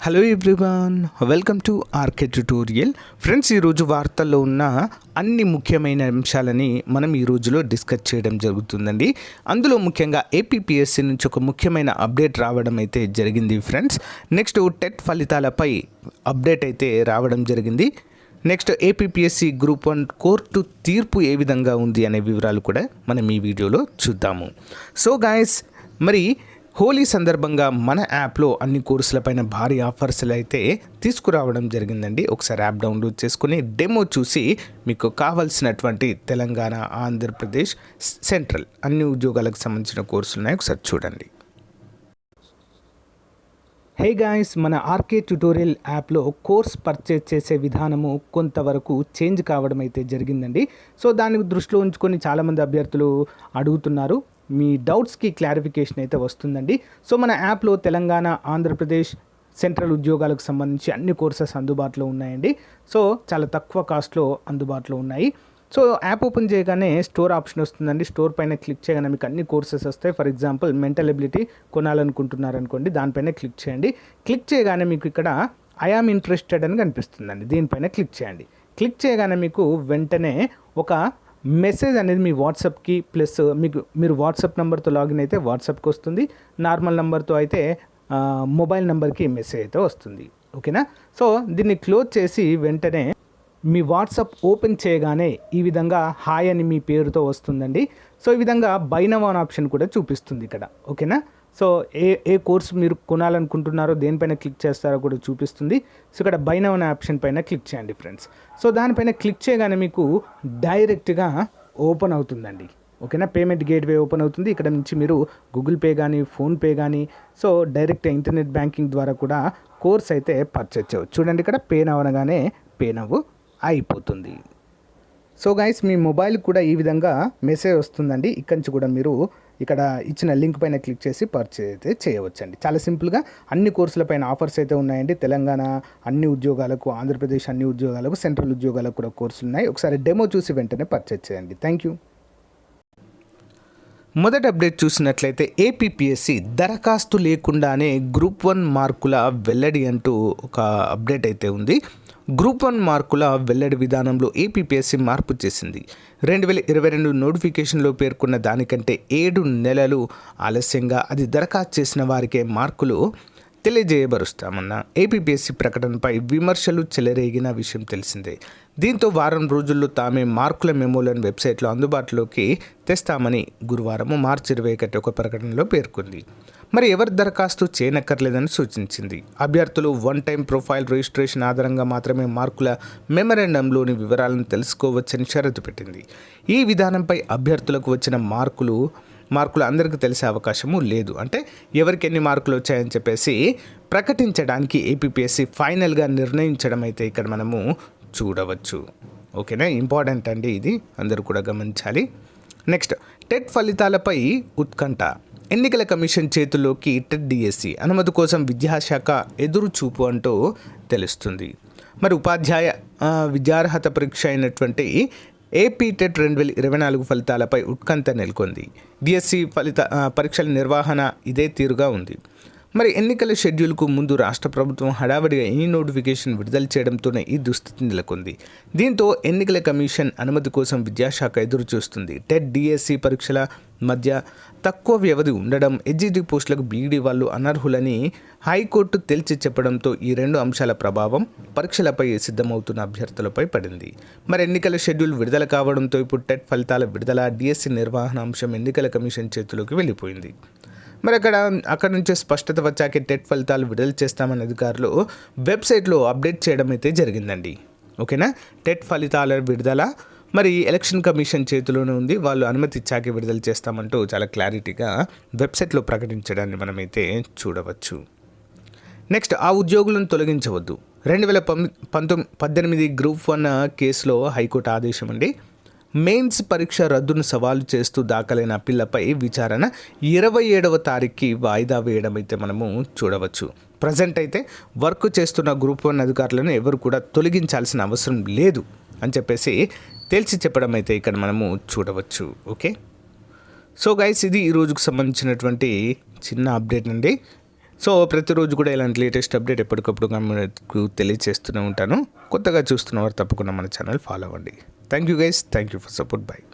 Hello everyone, welcome to RK tutorial. Friends, ఈరోజు వార్తల్లో ఉన్న అన్ని ముఖ్యమైన అంశాలని మనం ఈ రోజులో డిస్కస్ చేయడం జరుగుతుందండి. అందులో ముఖ్యంగా ఏపీపీఎస్సీ నుంచి ఒక ముఖ్యమైన అప్డేట్ రావడం అయితే జరిగింది ఫ్రెండ్స్. నెక్స్ట్ టెట్ ఫలితాలపై అప్డేట్ అయితే రావడం జరిగింది. నెక్స్ట్ ఏపీపీఎస్సీ గ్రూప్ 1 కోర్టు తీర్పు ఏ విధంగా ఉంది అనే వివరాలు కూడా మనం ఈ వీడియోలో చూద్దాము. సో గాయస్, మరి హోలీ సందర్భంగా మన యాప్లో అన్ని కోర్సులపైన భారీ ఆఫర్స్లు అయితే తీసుకురావడం జరిగిందండి. ఒకసారి యాప్ డౌన్లోడ్ చేసుకుని డెమో చూసి మీకు కావాల్సినటువంటి తెలంగాణ, ఆంధ్రప్రదేశ్, సెంట్రల్ అన్ని ఉద్యోగాలకు సంబంధించిన కోర్సులు ఉన్నాయి, ఒకసారి చూడండి. హే గాయస్, మన ఆర్కే ట్యుటోరియల్ యాప్లో కోర్స్ పర్చేజ్ చేసే విధానము కొంతవరకు చేంజ్ కావడం అయితే జరిగిందండి. సో దాన్ని దృష్టిలో ఉంచుకొని చాలామంది అభ్యర్థులు అడుగుతున్నారు. మీ డౌట్స్కి క్లారిఫికేషన్ అయితే వస్తుందండి. సో మన యాప్లో తెలంగాణ, ఆంధ్రప్రదేశ్, సెంట్రల్ ఉద్యోగాలకు సంబంధించి అన్ని కోర్సెస్ అందుబాటులో ఉన్నాయండి. సో చాలా తక్కువ కాస్ట్లో అందుబాటులో ఉన్నాయి. సో యాప్ ఓపెన్ చేయగానే స్టోర్ ఆప్షన్ వస్తుందండి. స్టోర్ పైన క్లిక్ చేయగానే మీకు అన్ని కోర్సెస్ వస్తాయి. ఫర్ ఎగ్జాంపుల్ మెంటల్ ఎబిలిటీ కొనాలనుకుంటున్నారనుకోండి, దానిపైన క్లిక్ చేయండి. క్లిక్ చేయగానే మీకు ఇక్కడ ఐ ఆమ్ ఇంట్రెస్టెడ్ అని కనిపిస్తుందండి. దీనిపైన క్లిక్ చేయండి. క్లిక్ చేయగానే మీకు వెంటనే ఒక మెసేజ్ అనేది మీ వాట్సాప్కి ప్లస్ మీరు వాట్సాప్ నెంబర్తో లాగిన్ అయితే వాట్సాప్కి వస్తుంది. నార్మల్ నెంబర్తో అయితే మొబైల్ నెంబర్కి మెసేజ్ అయితే వస్తుంది. ఓకేనా? సో దీన్ని క్లోజ్ చేసి వెంటనే మీ వాట్సాప్ ఓపెన్ చేయగానే ఈ విధంగా హాయ్ అని మీ పేరుతో వస్తుందండి. సో ఈ విధంగా బై నౌ అనే ఆప్షన్ కూడా చూపిస్తుంది ఇక్కడ. ఓకేనా? సో ఏ కోర్స్ మీరు కొనాలనుకుంటున్నారో దేనిపైన క్లిక్ చేస్తారో కూడా చూపిస్తుంది. సో ఇక్కడ బై నౌ అనే ఆప్షన్ పైన క్లిక్ చేయండి ఫ్రెండ్స్. సో దానిపైన క్లిక్ చేయగానే మీకు డైరెక్ట్గా ఓపెన్ అవుతుందండి. ఓకేనా? పేమెంట్ గేట్వే ఓపెన్ అవుతుంది. ఇక్కడ నుంచి మీరు గూగుల్ పే కానీ, ఫోన్పే కానీ, సో డైరెక్ట్ ఇంటర్నెట్ బ్యాంకింగ్ ద్వారా కూడా కోర్స్ అయితే పర్చేజ్ చేయవచ్చు. చూడండి, ఇక్కడ పే నౌ అనగానే పే నౌ అయిపోతుంది. సో గైస్, మీ మొబైల్ కూడా ఈ విధంగా మెసేజ్ వస్తుందండి. ఇక్కడి నుంచి కూడా మీరు ఇక్కడ ఇచ్చిన లింక్ పైన క్లిక్ చేసి పర్చేజ్ అయితే చేయవచ్చండి. చాలా సింపుల్గా అన్ని కోర్సులపైన ఆఫర్స్ అయితే ఉన్నాయండి. తెలంగాణ అన్ని ఉద్యోగాలకు, ఆంధ్రప్రదేశ్ అన్ని ఉద్యోగాలకు, సెంట్రల్ ఉద్యోగాలకు కూడా కోర్సులు ఉన్నాయి. ఒకసారి డెమో చూసి వెంటనే పర్చేజ్ చేయండి. Thank you. మొదటి అప్డేట్ చూసినట్లయితే ఏపీపీఎస్సీ దరఖాస్తు లేకుండానే గ్రూప్ 1 మార్కుల వెల్లడి అంటూ ఒక అప్డేట్ అయితే ఉంది. గ్రూప్ 1 మార్కుల వెల్లడి విధానంలో ఏపీపీఎస్సీ మార్పు చేసింది. 2022 నోటిఫికేషన్లో పేర్కొన్న దానికంటే 7 నెలలు ఆలస్యంగా అది దరఖాస్తు చేసిన వారికే మార్కులు తెలియజేయబరుస్తామన్న ఏపీపీఎస్సీ ప్రకటనపై విమర్శలు చెలరేగిన విషయం తెలిసిందే. దీంతో వారం రోజుల్లో తామే మార్కుల మెమోలను వెబ్సైట్లో అందుబాటులోకి తెస్తామని గురువారం మార్చి 21 ఒక ప్రకటనలో పేర్కొంది. మరి ఎవరి దరఖాస్తు చేయనక్కర్లేదని సూచించింది. అభ్యర్థులు వన్ టైం ప్రొఫైల్ రిజిస్ట్రేషన్ ఆధారంగా మాత్రమే మార్కుల మెమరాండంలోని వివరాలను తెలుసుకోవచ్చని షరతు పెట్టింది. ఈ విధానంపై అభ్యర్థులకు వచ్చిన మార్కులు అందరికీ తెలిసే అవకాశము లేదు. అంటే ఎవరికి ఎన్ని మార్కులు వచ్చాయని చెప్పేసి ప్రకటించడానికి ఏపీపీఎస్సీ ఫైనల్గా నిర్ణయించడం అయితే ఇక్కడ మనము చూడవచ్చు. ఓకేనా? ఇంపార్టెంట్ అండి, ఇది అందరూ కూడా గమనించాలి. నెక్స్ట్, టెట్ ఫలితాలపై ఉత్కంఠ. ఎన్నికల కమిషన్ చేతుల్లోకి టెట్ డిఎస్సి అనుమతి కోసం విద్యాశాఖ ఎదురు చూపు అంటూ తెలుస్తుంది. మరి ఉపాధ్యాయ విద్యార్హత పరీక్ష అయినటువంటి ఏపీ టెట్ 2024 ఫలితాలపై ఉత్కంఠ నెలకొంది. డిఎస్సి పరీక్షల నిర్వహణ ఇదే తీరుగా ఉంది. మరి ఎన్నికల షెడ్యూల్కు ముందు రాష్ట్ర ప్రభుత్వం హడావిడిగా ఈ నోటిఫికేషన్ విడుదల చేయడంతోనే ఈ దుస్థితి నెలకొంది. దీంతో ఎన్నికల కమిషన్ అనుమతి కోసం విద్యాశాఖ ఎదురు చూస్తుంది. టెట్ డిఎస్సి పరీక్షల మధ్య తక్కువ వ్యవధి ఉండడం, హెచ్జిటి పోస్టులకు బీఈడీ వాళ్ళు అనర్హులని హైకోర్టు తేల్చి చెప్పడంతో ఈ రెండు అంశాల ప్రభావం పరీక్షలపై సిద్ధమవుతున్న అభ్యర్థులపై పడింది. మరి ఎన్నికల షెడ్యూల్ విడుదల కావడంతో ఇప్పుడు టెట్ ఫలితాల విడుదల, డిఎస్సి నిర్వహణ అంశం ఎన్నికల కమిషన్ చేతిలోకి వెళ్ళిపోయింది. మరి అక్కడ నుంచే స్పష్టత వచ్చాకే టెట్ ఫలితాలు విడుదల చేస్తామని అధికారులు వెబ్సైట్లో అప్డేట్ చేయడం అయితే జరిగిందండి. ఓకేనా? టెట్ ఫలితాల విడుదల మరి ఎలక్షన్ కమిషన్ చేతిలోనే ఉంది. వాళ్ళు అనుమతి ఇచ్చాకే విడుదల చేస్తామంటూ చాలా క్లారిటీగా వెబ్సైట్లో ప్రకటించడాన్ని మనమైతే చూడవచ్చు. నెక్స్ట్, ఆ ఉద్యోగులను తొలగించవద్దు. 2018 గ్రూప్ 1 కేసులో హైకోర్టు ఆదేశం అండి. మెయిన్స్ పరీక్ష రద్దును సవాలు చేస్తూ దాఖలైన అప్పీళ్లపై విచారణ 27వ తారీఖుకి వాయిదా వేయడం అయితే మనము చూడవచ్చు. ప్రజెంట్ అయితే వర్క్ చేస్తున్న గ్రూప్ 1 అధికారులను ఎవరు కూడా తొలగించాల్సిన అవసరం లేదు అని చెప్పేసి తేల్చి చెప్పడం అయితే ఇక్కడ మనము చూడవచ్చు. ఓకే, సో గైస్, ఇది ఈ రోజుకు సంబంధించినటువంటి చిన్న అప్డేట్ అండి. సో ప్రతిరోజు కూడా ఇలాంటి లేటెస్ట్ అప్డేట్ ఎప్పటికప్పుడు మనకు తెలియజేస్తూనే ఉంటాను. కొత్తగా చూస్తున్న వారు తప్పకుండా మన ఛానల్ ఫాలో అవ్వండి. Thank you guys, thank you for support. By.